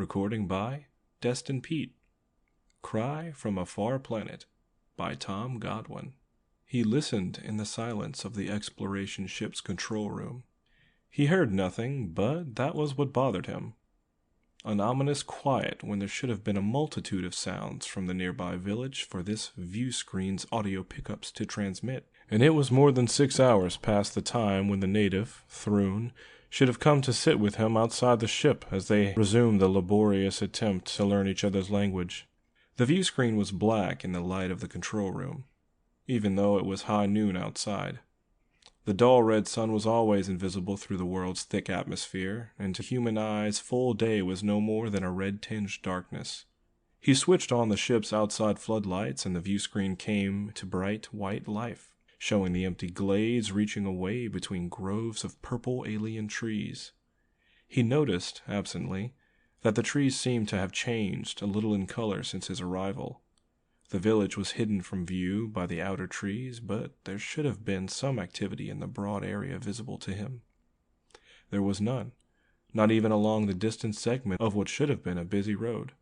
Recording by Destin Pete. Cry from a Far Planet by Tom Godwin. He listened in the silence of the exploration ship's control room. He heard nothing, but that was what bothered him. An ominous quiet when there should have been a multitude of sounds from the nearby village for this view screen's audio pickups to transmit. And it was more than 6 hours past the time when the native, Thrun, should have come to sit with him outside the ship as they resumed the laborious attempt to learn each other's language. The view screen was black in the light of the control room, even though it was high noon outside. The dull red sun was always invisible through the world's thick atmosphere, and to human eyes full day was no more than a red-tinged darkness. He switched on the ship's outside floodlights, and the view screen came to bright white life, showing the empty glades reaching away between groves of purple alien trees. He noticed, absently, that the trees seemed to have changed a little in color since his arrival. The village was hidden from view by the outer trees, but there should have been some activity in the broad area visible to him. There was none, not even along the distant segment of what should have been a busy road.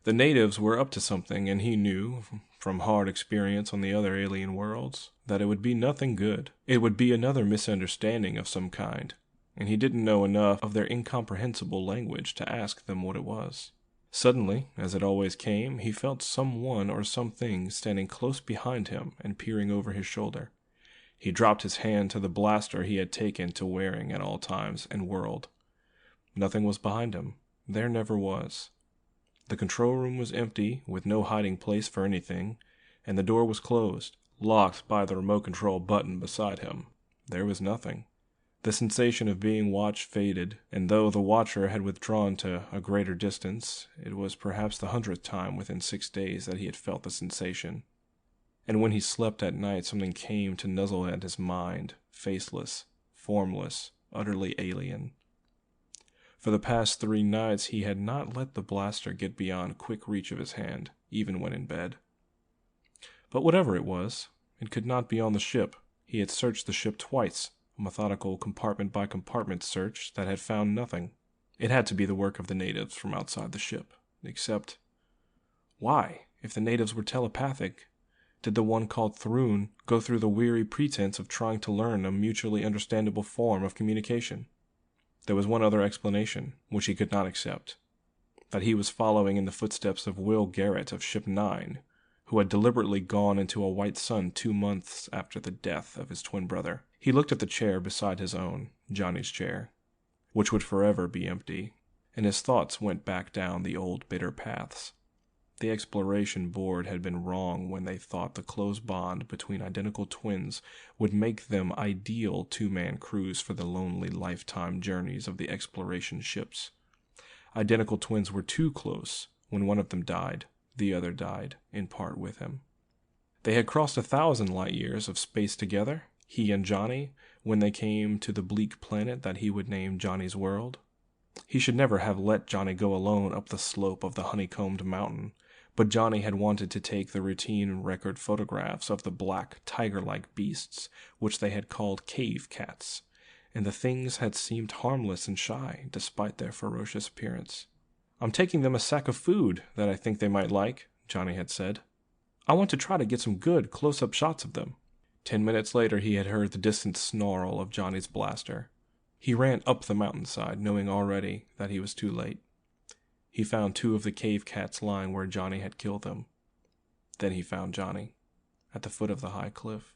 The natives were up to something, and he knew, from hard experience on the other alien worlds, that it would be nothing good. It would be another misunderstanding of some kind, and he didn't know enough of their incomprehensible language to ask them what it was. Suddenly, as it always came, he felt someone or something standing close behind him and peering over his shoulder. He dropped his hand to the blaster he had taken to wearing at all times and whirled. Nothing was behind him. There never was. The control room was empty, with no hiding place for anything, and the door was closed, locked by the remote control button beside him. There was nothing. The sensation of being watched faded, and though the watcher had withdrawn to a greater distance, it was perhaps the 100th time within 6 days that he had felt the sensation. And when he slept at night, something came to nuzzle at his mind, faceless, formless, utterly alien. For the past 3 nights he had not let the blaster get beyond quick reach of his hand, even when in bed. But whatever it was, it could not be on the ship. He had searched the ship twice, a methodical compartment-by-compartment search that had found nothing. It had to be the work of the natives from outside the ship. Except, why, if the natives were telepathic, did the one called Thrun go through the weary pretense of trying to learn a mutually understandable form of communication? There was one other explanation, which he could not accept, that he was following in the footsteps of Will Garrett of Ship 9, who had deliberately gone into a white sun 2 months after the death of his twin brother. He looked at the chair beside his own, Johnny's chair, which would forever be empty, and his thoughts went back down the old bitter paths. The exploration board had been wrong when they thought the close bond between identical twins would make them ideal 2-man crews for the lonely lifetime journeys of the exploration ships. Identical twins were too close. When one of them died, the other died, in part with him. They had crossed 1,000 light years of space together, he and Johnny, when they came to the bleak planet that he would name Johnny's world. He should never have let Johnny go alone up the slope of the honeycombed mountain, but Johnny had wanted to take the routine record photographs of the black, tiger-like beasts, which they had called cave cats, and the things had seemed harmless and shy, despite their ferocious appearance. "I'm taking them a sack of food that I think they might like," Johnny had said. "I want to try to get some good, close-up shots of them." 10 minutes later he had heard the distant snarl of Johnny's blaster. He ran up the mountainside, knowing already that he was too late. He found 2 of the cave cats lying where Johnny had killed them. Then he found Johnny, at the foot of the high cliff.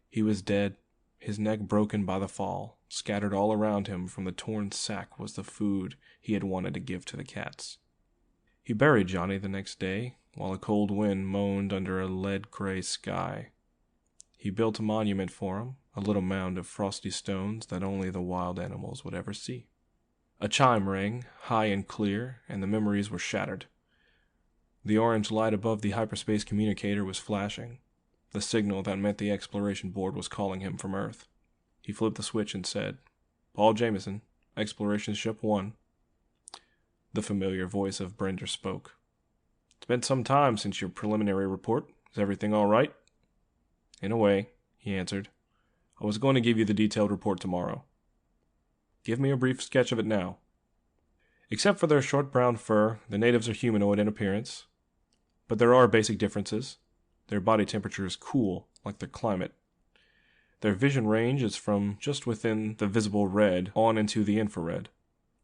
He was dead, his neck broken by the fall. Scattered all around him from the torn sack was the food he had wanted to give to the cats. He buried Johnny the next day, while a cold wind moaned under a lead-gray sky. He built a monument for him, a little mound of frosty stones that only the wild animals would ever see. A chime rang, high and clear, and the memories were shattered. The orange light above the hyperspace communicator was flashing, the signal that meant the exploration board was calling him from Earth. He flipped the switch and said, "Paul Jameson, Exploration Ship 1. The familiar voice of Brender spoke. "It's been some time since your preliminary report. Is everything all right?" "In a way," he answered. "I was going to give you the detailed report tomorrow." "Give me a brief sketch of it now." Except for their short brown fur, the natives are humanoid in appearance. But there are basic differences. Their body temperature is cool, like their climate. Their vision range is from just within the visible red on into the infrared.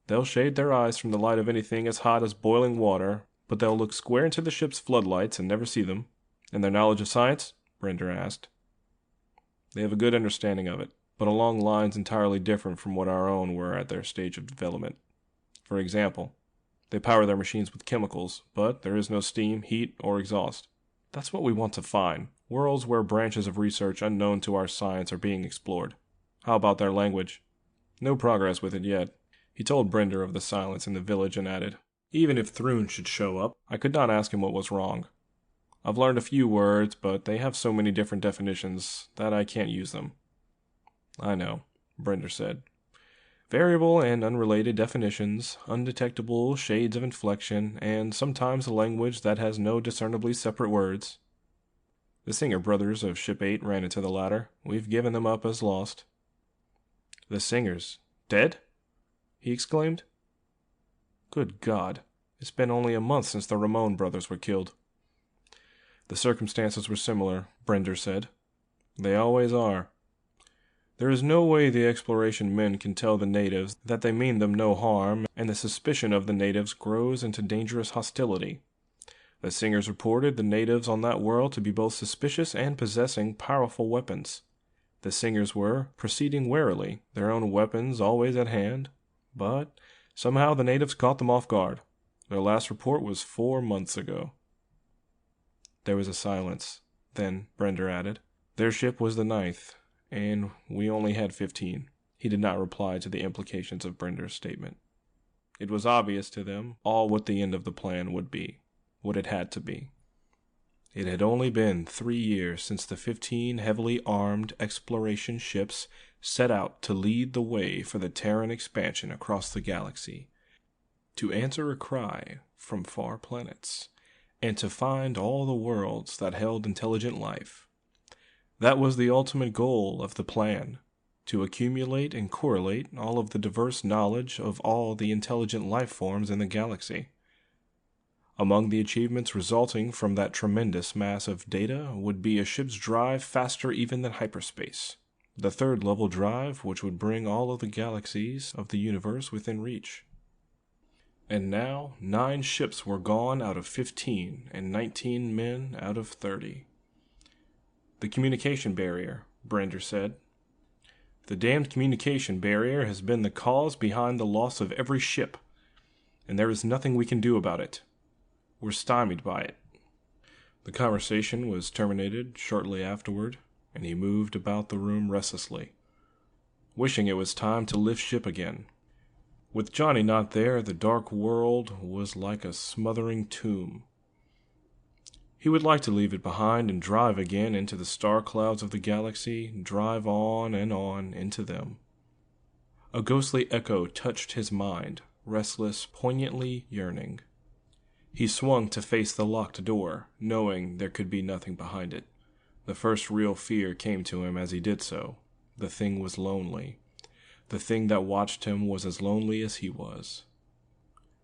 They'll shade their eyes from the light of anything as hot as boiling water, but they'll look square into the ship's floodlights and never see them. And their knowledge of science? Brender asked. They have a good understanding of it, but along lines entirely different from what our own were at their stage of development. For example, they power their machines with chemicals, but there is no steam, heat, or exhaust. That's what we want to find. Worlds where branches of research unknown to our science are being explored. How about their language? No progress with it yet. He told Brender of the silence in the village and added, even if Thrun should show up, I could not ask him what was wrong. I've learned a few words, but they have so many different definitions that I can't use them. I know, Brender said. Variable and unrelated definitions, undetectable shades of inflection, and sometimes a language that has no discernibly separate words. The Singer brothers of Ship 8 ran into the ladder. We've given them up as lost. The Singers? Dead? He exclaimed. Good God, it's been only a month since the Ramon brothers were killed. The circumstances were similar, Brender said. They always are. There is no way the exploration men can tell the natives that they mean them no harm, and the suspicion of the natives grows into dangerous hostility. The Singers reported the natives on that world to be both suspicious and possessing powerful weapons. The Singers were proceeding warily, their own weapons always at hand, but somehow the natives caught them off guard. Their last report was 4 months ago. There was a silence. Then Brender added, their ship was the 9th. And we only had 15. He did not reply to the implications of Brender's statement. It was obvious to them all what the end of the plan would be, what it had to be. It had only been 3 years since the 15 heavily armed exploration ships set out to lead the way for the Terran expansion across the galaxy, to answer a cry from far planets, and to find all the worlds that held intelligent life. That was the ultimate goal of the plan, to accumulate and correlate all of the diverse knowledge of all the intelligent life forms in the galaxy. Among the achievements resulting from that tremendous mass of data would be a ship's drive faster even than hyperspace, the 3rd level drive which would bring all of the galaxies of the universe within reach. And now 9 ships were gone out of 15 and 19 men out of 30. The communication barrier, Brender said. The damned communication barrier has been the cause behind the loss of every ship, and there is nothing we can do about it. We're stymied by it. The conversation was terminated shortly afterward, and he moved about the room restlessly, wishing it was time to lift ship again. With Johnny not there, the dark world was like a smothering tomb. He would like to leave it behind and drive again into the star clouds of the galaxy, drive on and on into them. A ghostly echo touched his mind, restless, poignantly yearning. He swung to face the locked door, knowing there could be nothing behind it. The first real fear came to him as he did so. The thing was lonely. The thing that watched him was as lonely as he was.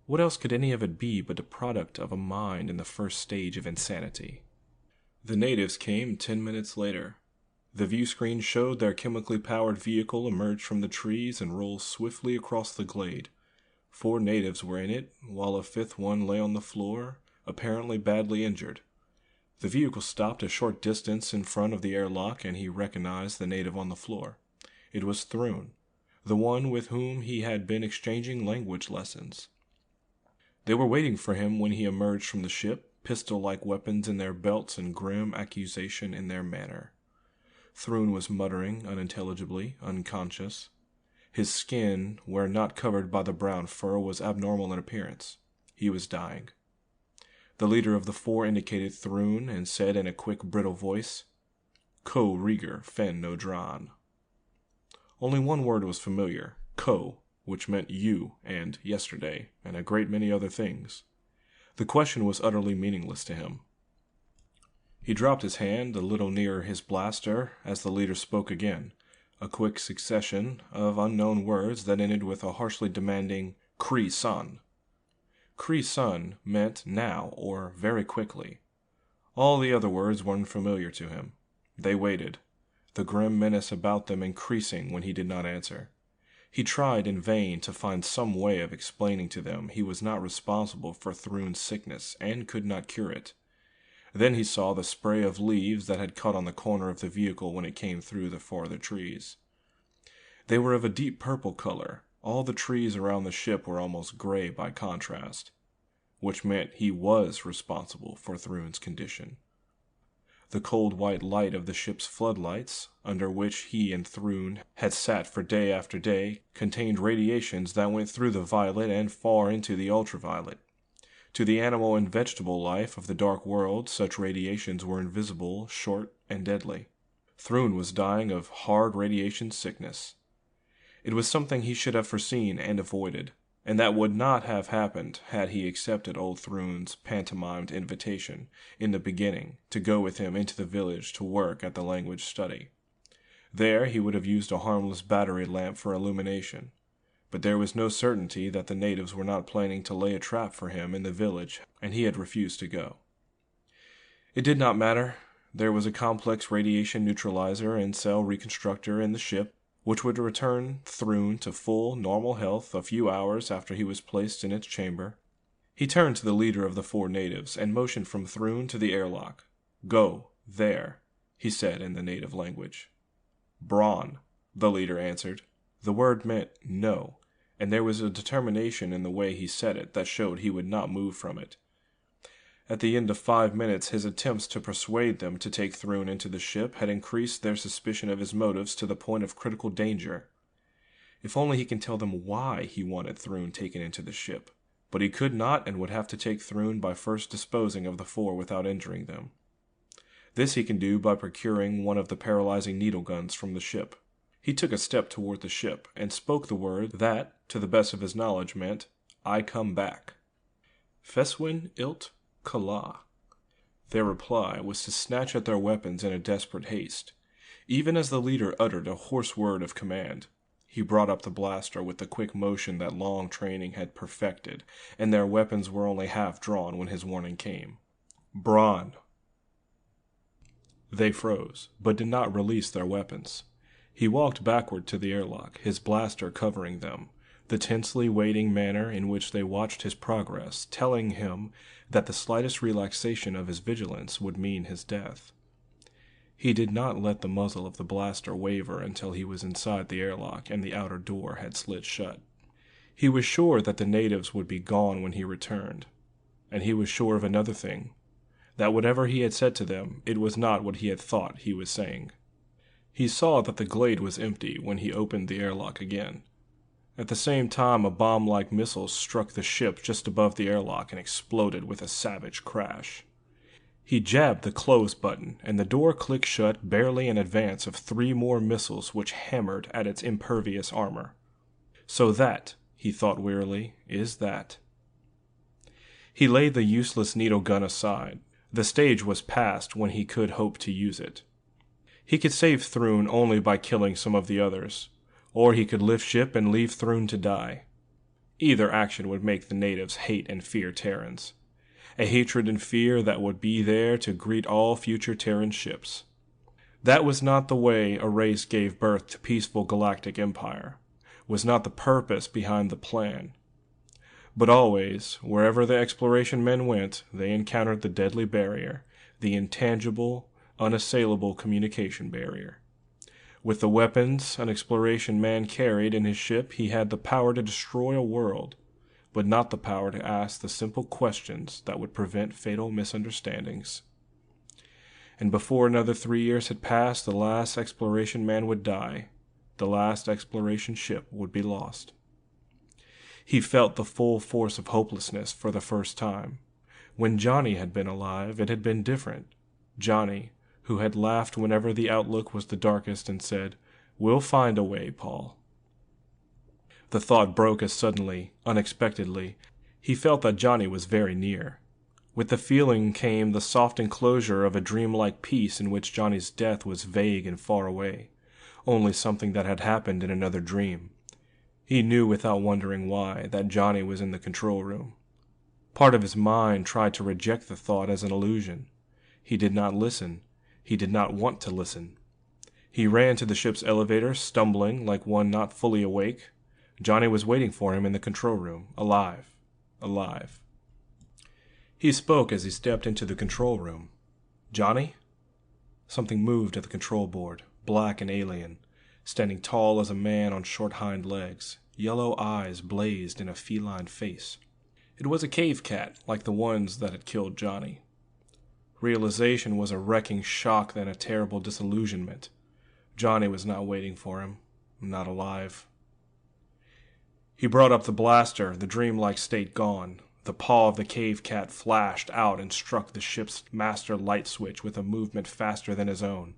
What else could any of it be but the product of a mind in the first stage of insanity? The natives came 10 minutes later. The view screen showed their chemically powered vehicle emerge from the trees and roll swiftly across the glade. 4 natives were in it, while a 5th one lay on the floor, apparently badly injured. The vehicle stopped a short distance in front of the airlock, and he recognized the native on the floor. It was Thrun, the one with whom he had been exchanging language lessons. They were waiting for him when he emerged from the ship, pistol-like weapons in their belts and grim accusation in their manner. Thrun was muttering unintelligibly, unconscious. His skin, where not covered by the brown fur, was abnormal in appearance. He was dying. The leader of the 4 indicated Thrun and said in a quick, brittle voice, "Ko Rieger fen no dran." Only one word was familiar, Ko, which meant you and yesterday, and a great many other things. The question was utterly meaningless to him. He dropped his hand a little nearer his blaster as the leader spoke again, a quick succession of unknown words that ended with a harshly demanding Kree San. Cree Sun meant now or very quickly. All the other words were unfamiliar to him. They waited, the grim menace about them increasing when he did not answer. He tried in vain to find some way of explaining to them he was not responsible for Throon's sickness and could not cure it. Then he saw the spray of leaves that had caught on the corner of the vehicle when it came through the farther trees. They were of a deep purple color. All the trees around the ship were almost gray by contrast, which meant he was responsible for Throon's condition. The cold white light of the ship's floodlights, under which he and Throon had sat for day after day, contained radiations that went through the violet and far into the ultraviolet. To the animal and vegetable life of the dark world, such radiations were invisible, short, and deadly. Throon was dying of hard radiation sickness. It was something he should have foreseen and avoided, and that would not have happened had he accepted old Throon's pantomimed invitation in the beginning to go with him into the village to work at the language study. There he would have used a harmless battery lamp for illumination, but there was no certainty that the natives were not planning to lay a trap for him in the village, and he had refused to go. It did not matter. There was a complex radiation neutralizer and cell reconstructor in the ship, which would return Throon to full, normal health a few hours after he was placed in its chamber. He turned to the leader of the 4 natives and motioned from Throon to the airlock. "Go, there," he said in the native language. "Brawn," the leader answered. The word meant no, and there was a determination in the way he said it that showed he would not move from it. At the end of 5 minutes, his attempts to persuade them to take Throon into the ship had increased their suspicion of his motives to the point of critical danger. If only he can tell them why he wanted Throon taken into the ship. But he could not and would have to take Throon by first disposing of the 4 without injuring them. This he can do by procuring one of the paralyzing needle guns from the ship. He took a step toward the ship and spoke the word that, to the best of his knowledge, meant, "I come back." Feswin ilt Kala. Their reply was to snatch at their weapons in a desperate haste. Even as the leader uttered a hoarse word of command, he brought up the blaster with the quick motion that long training had perfected, and their weapons were only half drawn when his warning came. "Brawn." They froze, but did not release their weapons. He walked backward to the airlock, his blaster covering them, the tensely waiting manner in which they watched his progress, telling him that the slightest relaxation of his vigilance would mean his death. He did not let the muzzle of the blaster waver until he was inside the airlock and the outer door had slid shut. He was sure that the natives would be gone when he returned, and he was sure of another thing, that whatever he had said to them, it was not what he had thought he was saying. He saw that the glade was empty when he opened the airlock again. At the same time, a bomb-like missile struck the ship just above the airlock and exploded with a savage crash. He jabbed the close button, and the door clicked shut barely in advance of 3 more missiles which hammered at its impervious armor. So that, he thought wearily, is that. He laid the useless needle gun aside. The stage was past when he could hope to use it. He could save Throon only by killing some of the others, or he could lift ship and leave Throon to die. Either action would make the natives hate and fear Terrans. A hatred and fear that would be there to greet all future Terran ships. That was not the way a race gave birth to peaceful galactic empire, was not the purpose behind the plan. But always, wherever the exploration men went, they encountered the deadly barrier, the intangible, unassailable communication barrier. With the weapons an exploration man carried in his ship, he had the power to destroy a world, but not the power to ask the simple questions that would prevent fatal misunderstandings. And before another 3 years had passed, the last exploration man would die. The last exploration ship would be lost. He felt the full force of hopelessness for the first time. When Johnny had been alive, it had been different. Johnny, who had laughed whenever the outlook was the darkest and said, "We'll find a way, Paul." The thought broke as suddenly, unexpectedly. He felt that Johnny was very near. With the feeling came the soft enclosure of a dreamlike peace in which Johnny's death was vague and far away, only something that had happened in another dream. He knew without wondering why that Johnny was in the control room. Part of his mind tried to reject the thought as an illusion. He did not listen. He did not want to listen. He ran to the ship's elevator, stumbling like one not fully awake. Johnny was waiting for him in the control room, alive. Alive. He spoke as he stepped into the control room. "Johnny?" Something moved at the control board, black and alien, standing tall as a man on short hind legs. Yellow eyes blazed in a feline face. It was a cave cat, like the ones that had killed Johnny. Realization was a wrecking shock, then a terrible disillusionment. Johnny was not waiting for him, not alive. He brought up the blaster, the dreamlike state gone. The paw of the cave cat flashed out and struck the ship's master light switch with a movement faster than his own.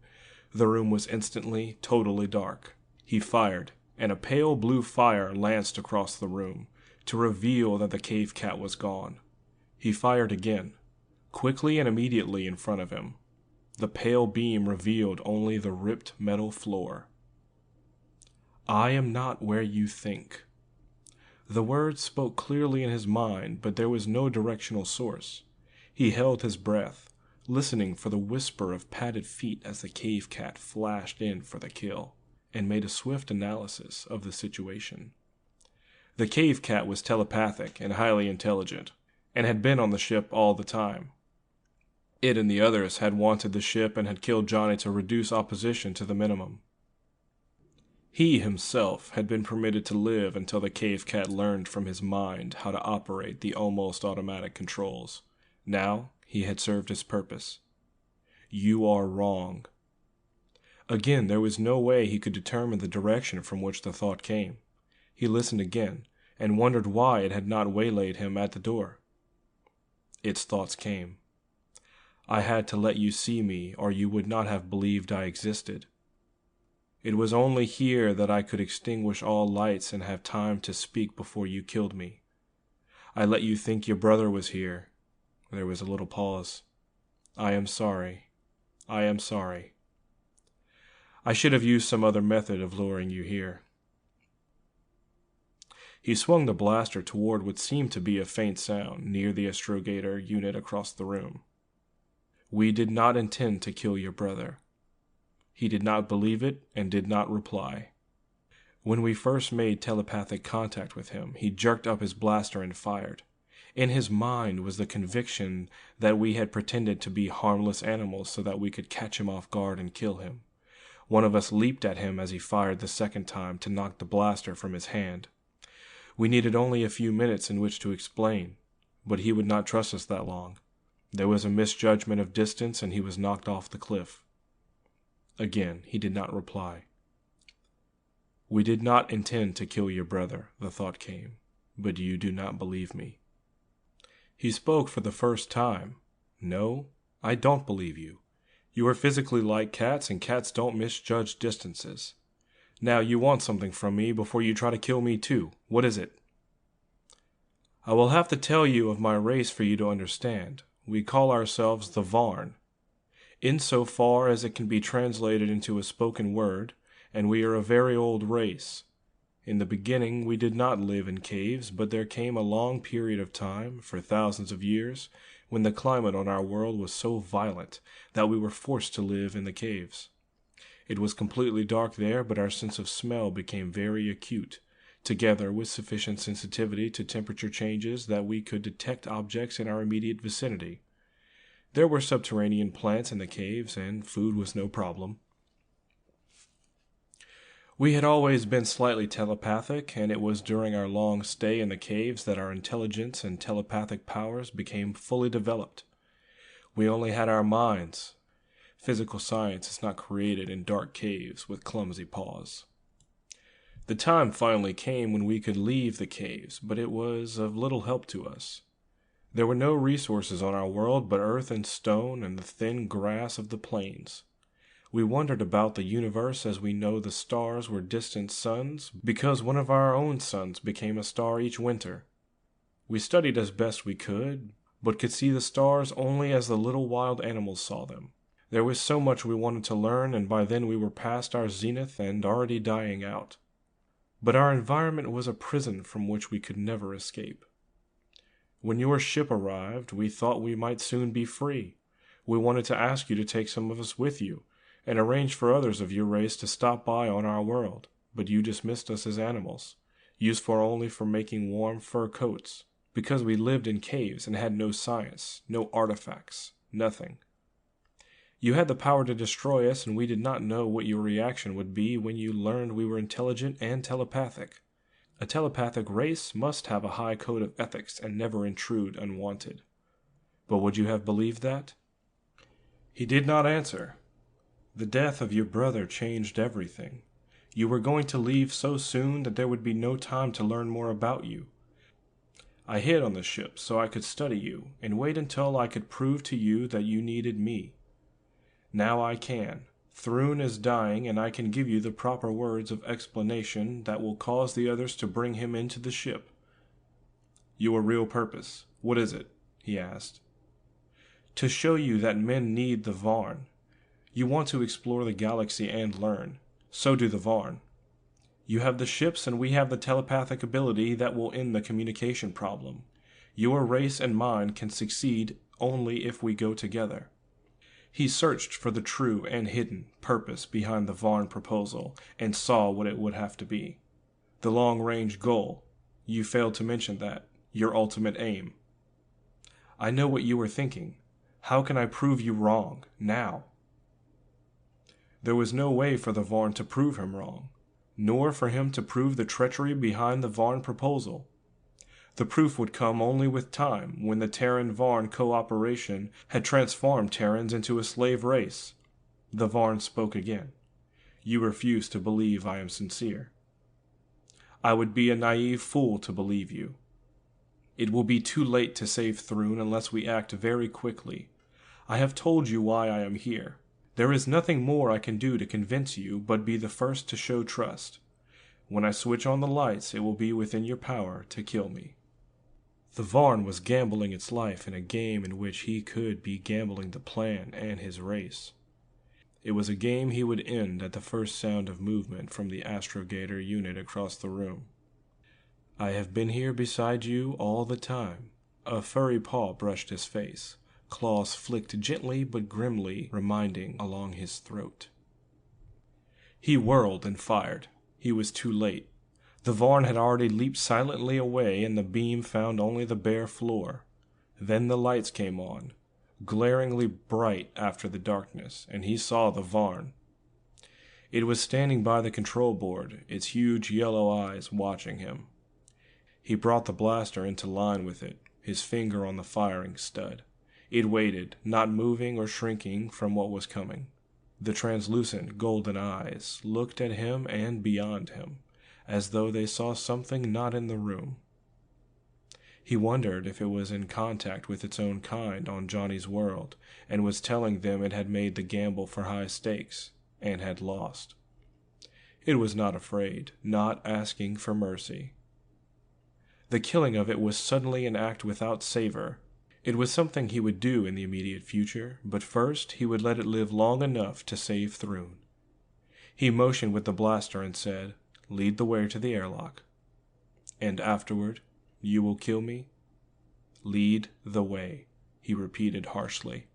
The room was instantly, totally dark. He fired, and a pale blue fire lanced across the room, to reveal that the cave cat was gone. He fired again, quickly and immediately in front of him. The pale beam revealed only the ripped metal floor. "I am not where you think." The words spoke clearly in his mind, but there was no directional source. He held his breath, listening for the whisper of padded feet as the cave cat flashed in for the kill, and made a swift analysis of the situation. The cave cat was telepathic and highly intelligent, and had been on the ship all the time. It and the others had wanted the ship and had killed Johnny to reduce opposition to the minimum. He himself had been permitted to live until the cave cat learned from his mind how to operate the almost automatic controls. Now he had served his purpose. "You are wrong." Again, there was no way he could determine the direction from which the thought came. He listened again, and wondered why it had not waylaid him at the door. Its thoughts came. "I had to let you see me, or you would not have believed I existed. It was only here that I could extinguish all lights and have time to speak before you killed me. I let you think your brother was here." There was a little pause. "I am sorry. I am sorry. I should have used some other method of luring you here." He swung the blaster toward what seemed to be a faint sound near the astrogator unit across the room. "We did not intend to kill your brother." He did not believe it and did not reply. When we first made telepathic contact with him, he jerked up his blaster and fired. In his mind was the conviction that we had pretended to be harmless animals so that we could catch him off guard and kill him. One of us leaped at him as he fired the second time to knock the blaster from his hand. We needed only a few minutes in which to explain, but he would not trust us that long. There was a misjudgment of distance and he was knocked off the cliff. Again, he did not reply. "We did not intend to kill your brother," the thought came, "but you do not believe me." He spoke for the first time. "No, I don't believe you. You are physically like cats, and cats don't misjudge distances. Now you want something from me before you try to kill me too. What is it?" "I will have to tell you of my race for you to understand. We call ourselves the Varn, insofar as it can be translated into a spoken word, and we are a very old race. In the beginning we did not live in caves, but there came a long period of time, for thousands of years, when the climate on our world was so violent that we were forced to live in the caves. It was completely dark there, but our sense of smell became very acute, together with sufficient sensitivity to temperature changes that we could detect objects in our immediate vicinity. There were subterranean plants in the caves, and food was no problem. We had always been slightly telepathic, and it was during our long stay in the caves that our intelligence and telepathic powers became fully developed. We only had our minds. Physical science is not created in dark caves with clumsy paws. The time finally came when we could leave the caves, but it was of little help to us. There were no resources on our world but earth and stone and the thin grass of the plains. We wandered about the universe as we know the stars were distant suns because one of our own suns became a star each winter. We studied as best we could, but could see the stars only as the little wild animals saw them. There was so much we wanted to learn, and by then we were past our zenith and already dying out. But our environment was a prison from which we could never escape. When your ship arrived, we thought we might soon be free. We wanted to ask you to take some of us with you, and arrange for others of your race to stop by on our world, but you dismissed us as animals, used for only for making warm fur coats, because we lived in caves and had no science, no artifacts, nothing. You had the power to destroy us, and we did not know what your reaction would be when you learned we were intelligent and telepathic. A telepathic race must have a high code of ethics and never intrude unwanted. But would you have believed that? He did not answer. The death of your brother changed everything. You were going to leave so soon that there would be no time to learn more about you. I hid on the ship so I could study you and wait until I could prove to you that you needed me. Now I can. Thrun is dying, and I can give you the proper words of explanation that will cause the others to bring him into the ship. Your real purpose, what is it? He asked. To show you that men need the Varn. You want to explore the galaxy and learn. So do the Varn. You have the ships and we have the telepathic ability that will end the communication problem. Your race and mine can succeed only if we go together. He searched for the true and hidden purpose behind the Varn proposal and saw what it would have to be. The long-range goal. You failed to mention that. Your ultimate aim. I know what you were thinking. How can I prove you wrong, now? There was no way for the Varn to prove him wrong, nor for him to prove the treachery behind the Varn proposal. The proof would come only with time, when the Terran-Varn cooperation had transformed Terrans into a slave race. The Varn spoke again. You refuse to believe I am sincere. I would be a naive fool to believe you. It will be too late to save Thrun unless we act very quickly. I have told you why I am here. There is nothing more I can do to convince you but be the first to show trust. When I switch on the lights, it will be within your power to kill me. The Varn was gambling its life in a game in which he could be gambling the plan and his race. It was a game he would end at the first sound of movement from the astrogator unit across the room. I have been here beside you all the time. A furry paw brushed his face. Claws flicked gently but grimly, reminding along his throat. He whirled and fired. He was too late. The Varn had already leaped silently away, and the beam found only the bare floor. Then the lights came on, glaringly bright after the darkness, and he saw the Varn. It was standing by the control board, its huge yellow eyes watching him. He brought the blaster into line with it, his finger on the firing stud. It waited, not moving or shrinking from what was coming. The translucent golden eyes looked at him and beyond him, as though they saw something not in the room. He wondered if it was in contact with its own kind on Johnny's world, and was telling them it had made the gamble for high stakes, and had lost. It was not afraid, not asking for mercy. The killing of it was suddenly an act without savor. It was something he would do in the immediate future, but first he would let it live long enough to save Thrun. He motioned with the blaster and said, "Lead the way to the airlock." "And afterward, you will kill me?" "Lead the way," he repeated harshly.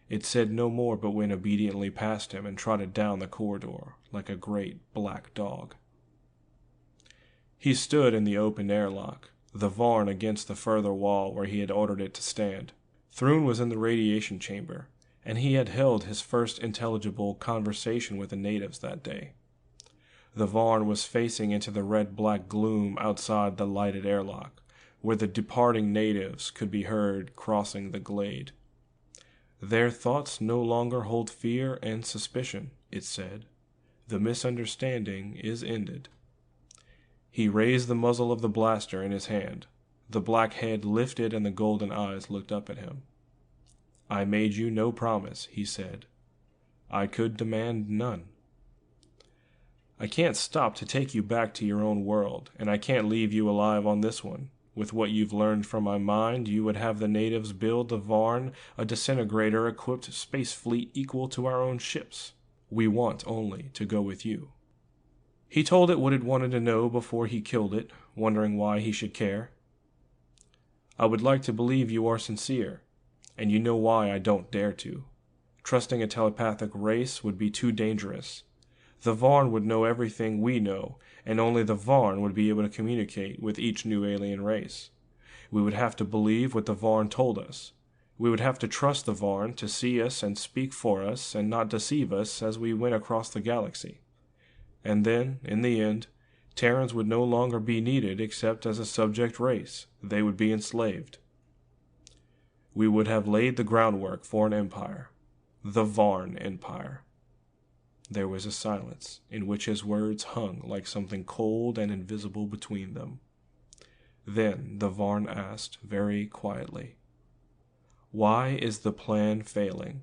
It said no more but went obediently past him and trotted down the corridor like a great black dog. He stood in the open airlock, the Varn against the further wall where he had ordered it to stand. Thrun was in the radiation chamber, and he had held his first intelligible conversation with the natives that day. The Varn was facing into the red-black gloom outside the lighted airlock, where the departing natives could be heard crossing the glade. Their thoughts no longer hold fear and suspicion, it said. The misunderstanding is ended. He raised the muzzle of the blaster in his hand. The black head lifted and the golden eyes looked up at him. "I made you no promise," he said. "I could demand none. I can't stop to take you back to your own world, and I can't leave you alive on this one. With what you've learned from my mind, you would have the natives build the Varn a disintegrator-equipped space fleet equal to our own ships. We want only to go with you." He told it what it wanted to know before he killed it, wondering why he should care. I would like to believe you are sincere, and you know why I don't dare to. Trusting a telepathic race would be too dangerous. The Varn would know everything we know, and only the Varn would be able to communicate with each new alien race. We would have to believe what the Varn told us. We would have to trust the Varn to see us and speak for us and not deceive us as we went across the galaxy. And then, in the end, Terrans would no longer be needed except as a subject race. They would be enslaved. We would have laid the groundwork for an empire. The Varn Empire. There was a silence, in which his words hung like something cold and invisible between them. Then the Varn asked, very quietly, "Why is the plan failing?"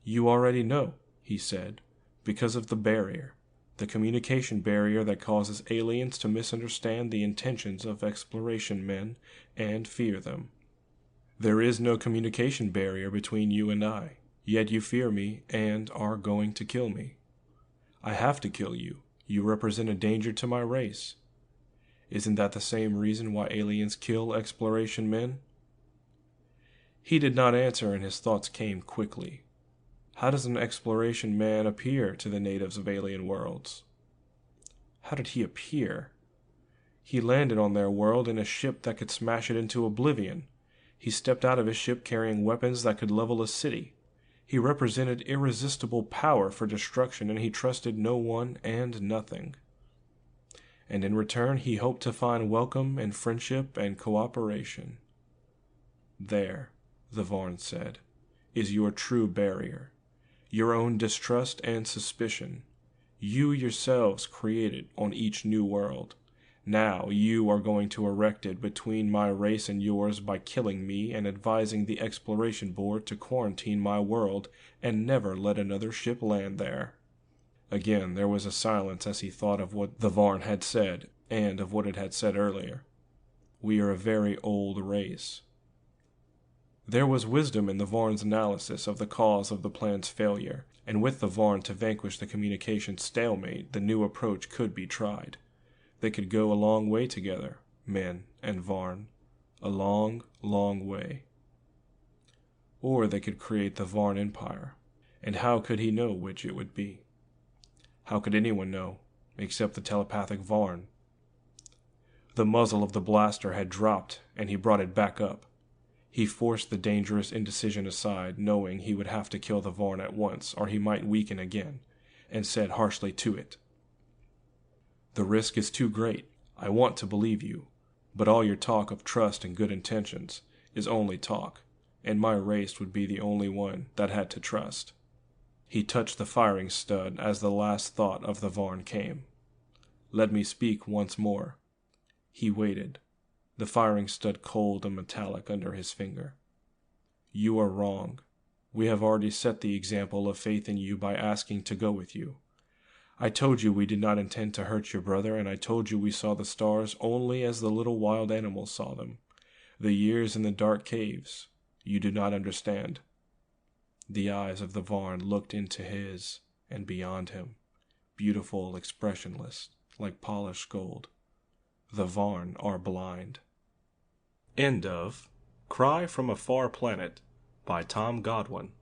"You already know," he said, "because of the barrier. The communication barrier that causes aliens to misunderstand the intentions of exploration men and fear them. There is no communication barrier between you and I, yet you fear me and are going to kill me. I have to kill you. You represent a danger to my race. Isn't that the same reason why aliens kill exploration men?" He did not answer, and his thoughts came quickly. How does an exploration man appear to the natives of alien worlds? How did he appear? He landed on their world in a ship that could smash it into oblivion. He stepped out of his ship carrying weapons that could level a city. He represented irresistible power for destruction, and he trusted no one and nothing. And in return he hoped to find welcome and friendship and cooperation. There, the Varn said, is your true barrier. Your own distrust and suspicion. You yourselves created on each new world. Now you are going to erect it between my race and yours by killing me and advising the Exploration Board to quarantine my world and never let another ship land there. Again there was a silence as he thought of what the Varn had said and of what it had said earlier. We are a very old race. There was wisdom in the Varn's analysis of the cause of the plan's failure, and with the Varn to vanquish the communication stalemate, the new approach could be tried. They could go a long way together, men and Varn. A long, long way. Or they could create the Varn Empire, and how could he know which it would be? How could anyone know, except the telepathic Varn? The muzzle of the blaster had dropped, and he brought it back up. He forced the dangerous indecision aside, knowing he would have to kill the Varn at once, or he might weaken again, and said harshly to it, "The risk is too great. I want to believe you, but all your talk of trust and good intentions is only talk, and my race would be the only one that had to trust." He touched the firing stud as the last thought of the Varn came. "Let me speak once more." He waited, the firing stud cold and metallic under his finger. "You are wrong. We have already set the example of faith in you by asking to go with you. I told you we did not intend to hurt your brother, and I told you we saw the stars only as the little wild animals saw them. The years in the dark caves. You do not understand." The eyes of the Varn looked into his and beyond him, beautiful, expressionless, like polished gold. The Varn are blind. End of Cry from a Far Planet by Tom Godwin.